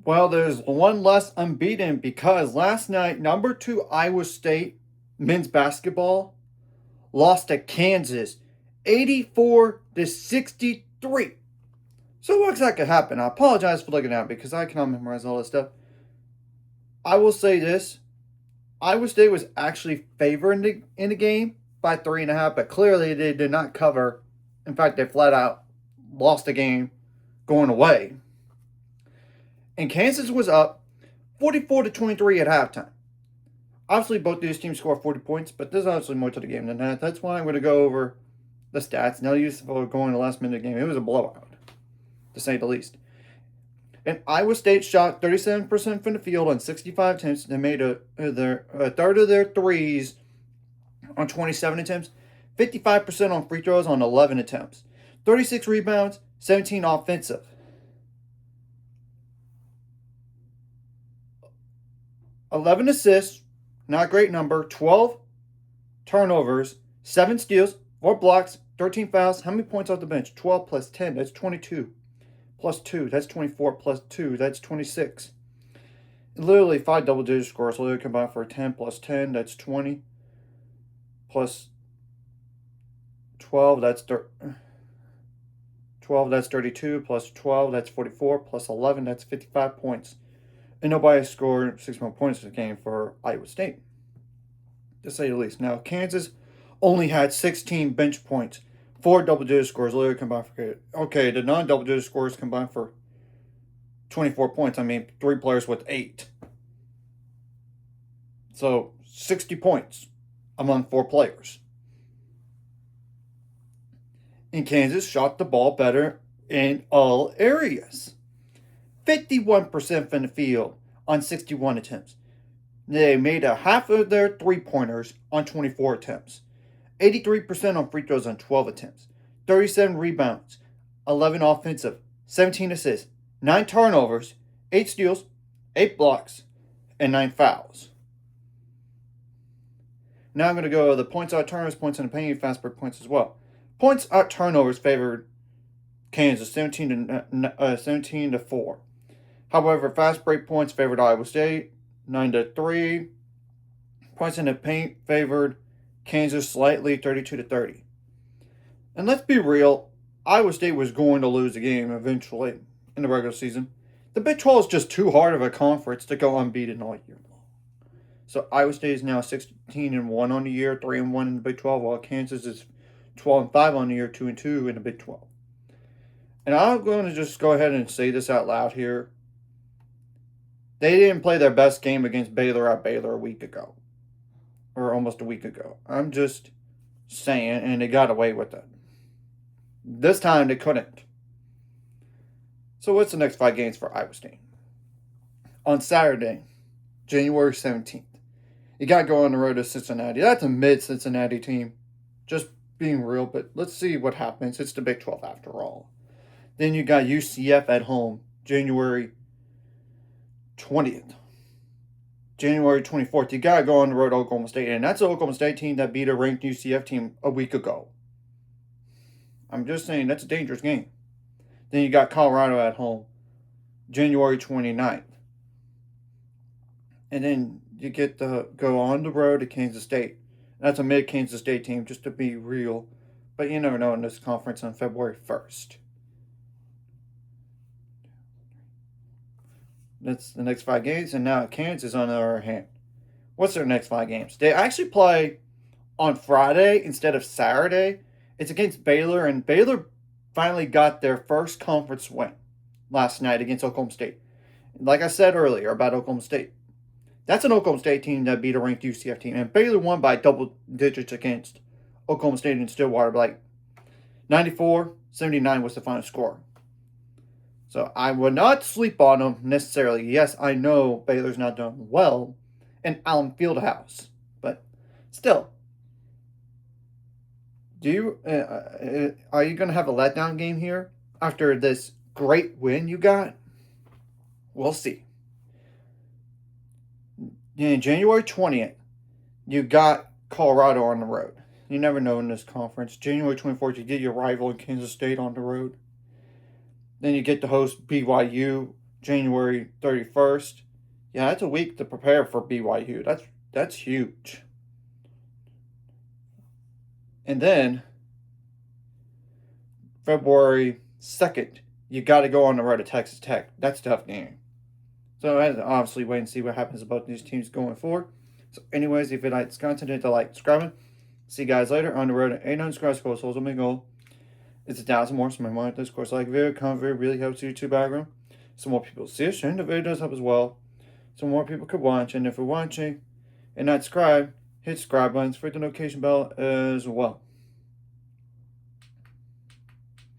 Well, there's one less unbeaten because last night, number two Iowa State men's basketball lost to Kansas 84 to 63. So what's that could happen? I apologize for looking at it because I cannot memorize all this stuff. I will say this. Iowa State was actually favored in the game by 3.5, but clearly they did not cover. In fact, they flat out lost the game going away. And Kansas was up 44 to 23 at halftime. Obviously, both these teams scored 40 points, but there's obviously more to the game than that. That's why I'm going to go over the stats. No use for going the last minute of the game. It was a blowout, to say the least. And Iowa State shot 37% from the field on 65 attempts. They made a third of their threes on 27 attempts, 55% on free throws on 11 attempts, 36 rebounds, 17 offensive. 11 assists, not a great number, 12 turnovers, 7 steals, 4 blocks, 13 fouls. How many points off the bench? 12 plus 10, that's 22. Plus 2, that's 24. Plus 2, that's 26. Literally 5 double-digit scores. Literally combined for 10 plus 10, that's 20. Plus 12, that's 12, that's 32. Plus 12, that's 44. Plus 11, that's 55 points. And nobody scored 6 more points in the game for Iowa State, to say the least. Now, Kansas only had 16 bench points. 4 double-digit scores literally combined for... Okay, the non-double-digit scores combined for 24 points. I mean, 3 players with 8. So, 60 points among 4 players. And Kansas shot the ball better in all areas. 51% from the field on 61 attempts. They made a half of their three-pointers on 24 attempts. 83% on free throws on 12 attempts. 37 rebounds, 11 offensive, 17 assists, 9 turnovers, 8 steals, 8 blocks, and 9 fouls. Now I'm going to go the points out turnovers, points in the paint, fast break points as well. Points out turnovers favored Kansas 17 to 4. However, fast break points favored Iowa State 9 to 3. Points in the paint favored Kansas slightly 32 to 30. And let's be real, Iowa State was going to lose the game eventually in the regular season. The Big 12 is just too hard of a conference to go unbeaten all year long. So Iowa State is now 16-1 on the year, 3-1 in the Big 12, while Kansas is 12-5 on the year, 2-2 in the Big 12. And I'm going to just go ahead and say this out loud here. They didn't play their best game against Baylor at Baylor a week ago. Or almost a week ago. I'm just saying, and they got away with it. This time they couldn't. So what's the next 5 games for Iowa State? On Saturday, January 17th, you got to go on the road to Cincinnati. That's a mid-Cincinnati team. Just being real, but let's see what happens. It's the Big 12 after all. Then you got UCF at home, January 20th. January 24th, you got to go on the road to Oklahoma State. And that's an Oklahoma State team that beat a ranked UCF team a week ago. I'm just saying, that's a dangerous game. Then you got Colorado at home, January 29th. And then you get to go on the road to Kansas State. That's a mid-Kansas State team, just to be real. But you never know in this conference on February 1st. That's the next 5 games. And now Kansas, on the other hand. What's their next 5 games? They actually play on Friday instead of Saturday. It's against Baylor, and Baylor finally got their first conference win last night against Oklahoma State. Like I said earlier about Oklahoma State, that's an Oklahoma State team that beat a ranked UCF team, and Baylor won by double digits against Oklahoma State in Stillwater, like 94-79 was the final score. So I would not sleep on them necessarily. Yes, I know Baylor's not done well in Allen Fieldhouse, but still. Are you going to have a letdown game here after this great win you got? We'll see. In January 20th, you got Colorado on the road. You never know in this conference. January 24th, you get your rival in Kansas State on the road. Then you get to host BYU January 31st. Yeah, that's a week to prepare for BYU. That's huge. And then February 2nd, you got to go on the road to Texas Tech. That's a tough game. So obviously wait and see what happens about these teams going forward. So anyways, if you like this content, hit the like, subscribe. See you guys later on the road to 800 subscribers. So my goal is 1,000 more. So my mind, this course, like video, comment video really helps the YouTube algorithm. So more people see us, sharing the video does help as well. So more people could watch. And if you're watching and not subscribed, hit subscribe buttons, hit the notification bell as well.